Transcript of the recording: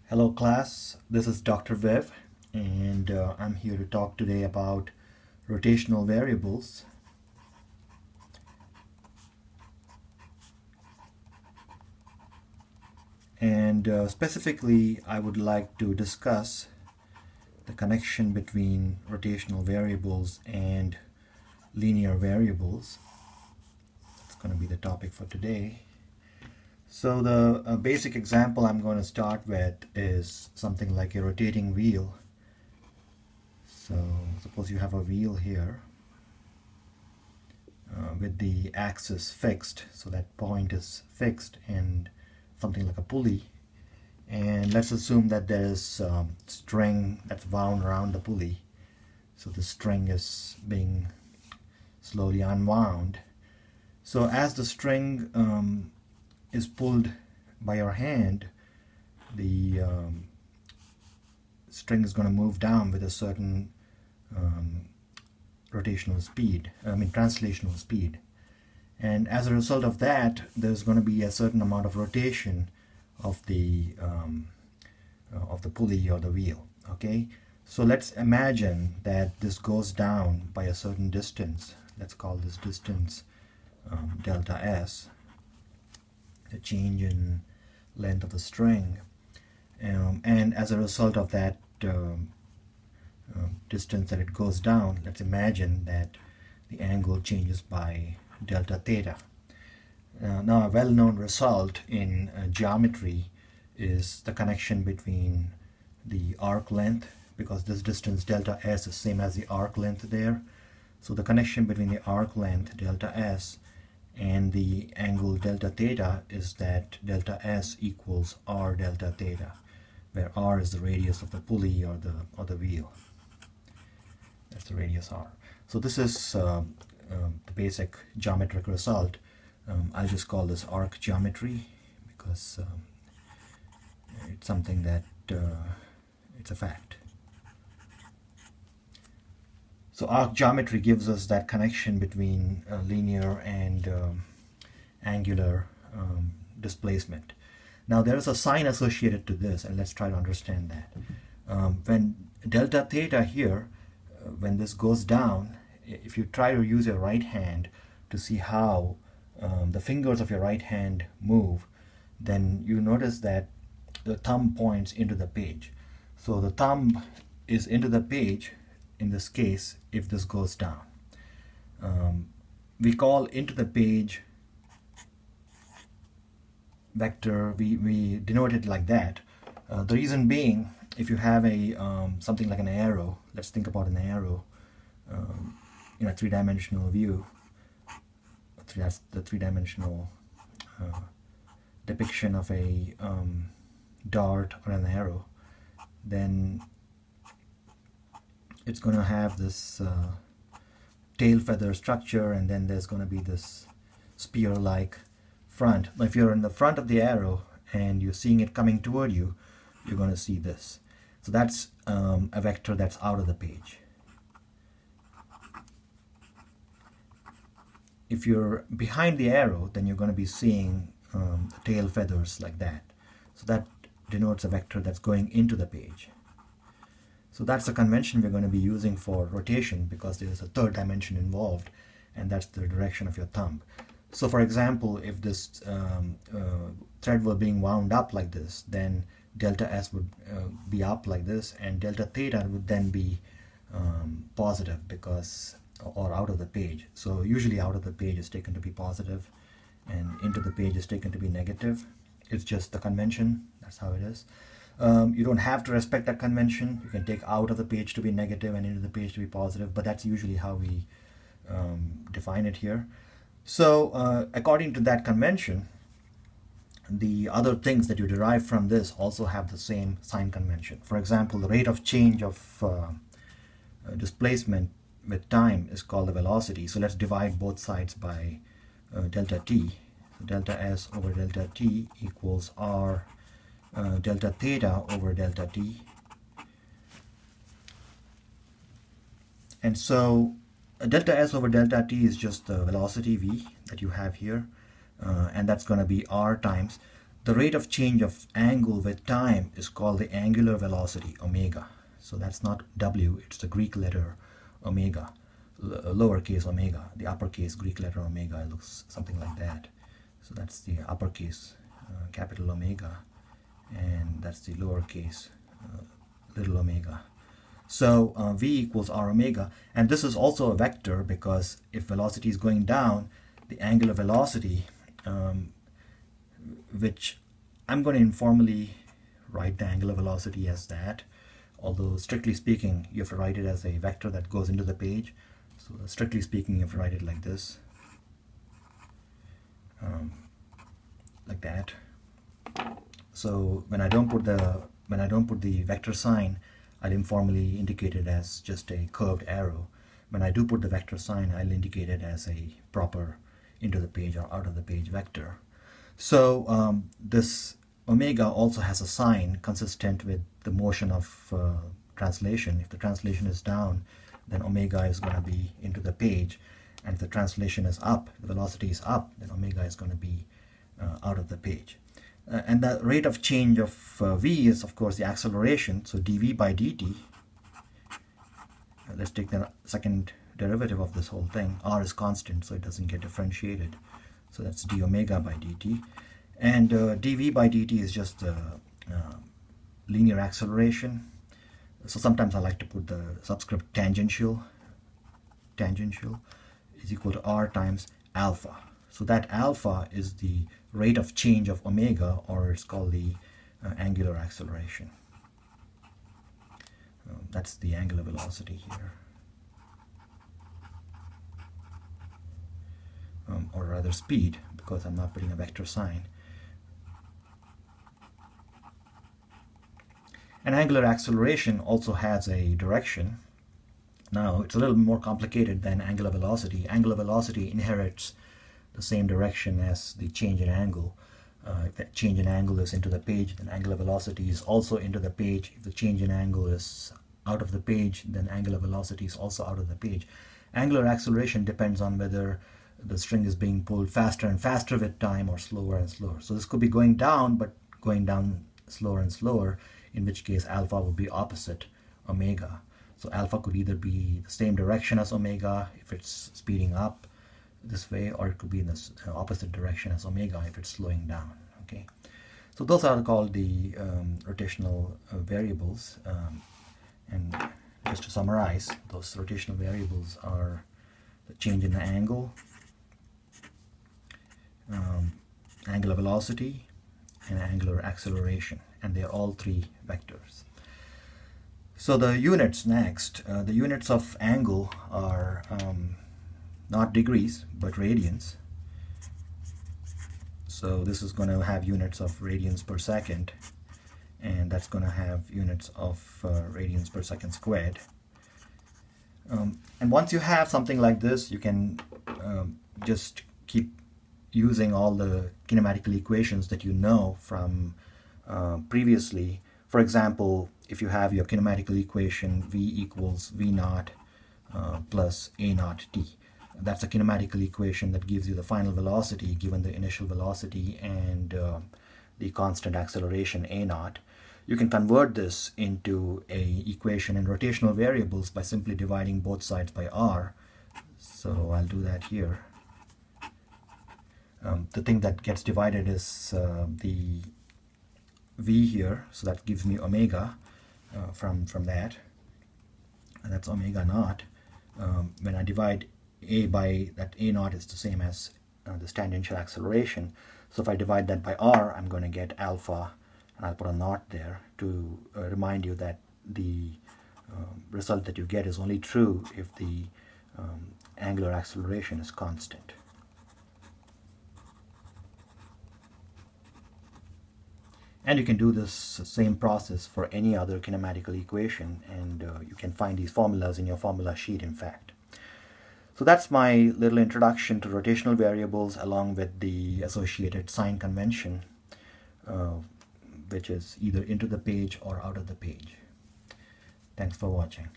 Hello class, this is Dr. Viv and I'm here to talk today about rotational variables. And specifically I would like to discuss the connection between rotational variables and linear variables. That's going to be the topic for today. So the basic example I'm going to start with is something like a rotating wheel. So suppose you have a wheel here with the axis fixed, so that point is fixed, and something like a pulley. And let's assume that there's string that's wound around the pulley. So the string is being slowly unwound. So as the string is pulled by your hand, the string is going to move down with a certain translational speed. And as a result of that, there's going to be a certain amount of rotation of the pulley or the wheel. Okay, so let's imagine that this goes down by a certain distance. Let's call this distance delta s, the change in length of the string, and as a result of that distance that it goes down, let's imagine that the angle changes by delta theta. Now a well-known result in geometry is the connection between the arc length, because this distance delta s is same as the arc length there. So the connection between the arc length delta s and the angle delta theta is that delta s equals r delta theta, where r is the radius of the pulley or the wheel. That's the radius r. So this is the basic geometric result. I'll just call this arc geometry because it's something that it's a fact. So arc geometry gives us that connection between linear and angular displacement. Now there is a sign associated to this, and let's try to understand that. When delta theta here, when this goes down, if you try to use your right hand to see how the fingers of your right hand move, then you notice that the thumb points into the page. So the thumb is into the page in this case if this goes down. We call into the page vector, we denote it like that. The reason being, if you have a something like an arrow, let's think about an arrow in a three-dimensional view. That's the three-dimensional depiction of a dart or an arrow. Then it's going to have this tail feather structure, and then there's going to be this spear-like front. If you're in the front of the arrow and you're seeing it coming toward you, you're going to see this. So that's a vector that's out of the page. If you're behind the arrow, then you're going to be seeing the tail feathers like that. So that denotes a vector that's going into the page. So that's the convention we're going to be using for rotation, because there's a third dimension involved, and that's the direction of your thumb. So for example, if this thread were being wound up like this, then delta s would be up like this, and delta theta would then be positive, because or out of the page. So usually out of the page is taken to be positive and into the page is taken to be negative. It's just the convention. That's how it is. You don't have to respect that convention. You can take out of the page to be negative and into the page to be positive, but that's usually how we define it here. So according to that convention, the other things that you derive from this also have the same sign convention. For example, the rate of change of displacement with time is called the velocity. So let's divide both sides by delta t. So delta s over delta t equals r delta theta over delta t. And so delta s over delta t is just the velocity v that you have here, and that's going to be r times the rate of change of angle with time is called the angular velocity, omega. So that's not W, it's the Greek letter omega, lowercase omega. The uppercase Greek letter omega looks something like that. So that's the uppercase capital omega, and that's the lowercase little omega. So V equals R omega, and this is also a vector because if velocity is going down, the angular velocity, which I'm going to informally write the angular velocity as that, although strictly speaking you have to write it as a vector that goes into the page. So strictly speaking you have to write it like this, like that. So when I don't put the vector sign, I'll informally indicate it as just a curved arrow. When I do put the vector sign, I'll indicate it as a proper into the page or out of the page vector. So this omega also has a sign consistent with the motion of translation. If the translation is down, then omega is going to be into the page, and if the translation is up, the velocity is up, then omega is going to be out of the page. And the rate of change of v is of course the acceleration, so dv by dt. Let's take the second derivative of this whole thing. R is constant, so it doesn't get differentiated, so that's d omega by dt. And dv by dt is just linear acceleration. So sometimes I like to put the subscript tangential is equal to r times alpha. So that alpha is the rate of change of omega, or it's called the angular acceleration. That's the angular velocity here, or rather speed, because I'm not putting a vector sign. And angular acceleration also has a direction. Now it's a little more complicated than angular velocity. Angular velocity inherits the same direction as the change in angle. If that change in angle is into the page, then angular velocity is also into the page. If the change in angle is out of the page, then angular velocity is also out of the page. Angular acceleration depends on whether the string is being pulled faster and faster with time or slower and slower. So this could be going down, but going down slower and slower, in which case alpha would be opposite omega. So alpha could either be the same direction as omega if it's speeding up this way, or it could be in the opposite direction as omega if it's slowing down. Okay, so those are called the rotational variables, and just to summarize, those rotational variables are the change in the angle, angular velocity, and angular acceleration, and they are all three vectors. So the units next, the units of angle are not degrees but radians. So this is going to have units of radians per second, and that's going to have units of radians per second squared. And once you have something like this, you can just keep using all the kinematical equations that you know from previously. For example, if you have your kinematical equation v equals v naught plus a naught t, that's a kinematical equation that gives you the final velocity given the initial velocity and the constant acceleration a naught. You can convert this into a equation in rotational variables by simply dividing both sides by r. So I'll do that here. The thing that gets divided is the v here, so that gives me omega from that, and that's omega naught. When I divide a by that, a naught is the same as this tangential acceleration, so if I divide that by r, I'm going to get alpha, and I'll put a naught there to remind you that the result that you get is only true if the angular acceleration is constant. And you can do this same process for any other kinematical equation, and you can find these formulas in your formula sheet, in fact. So that's my little introduction to rotational variables along with the associated sign convention, which is either into the page or out of the page. Thanks for watching.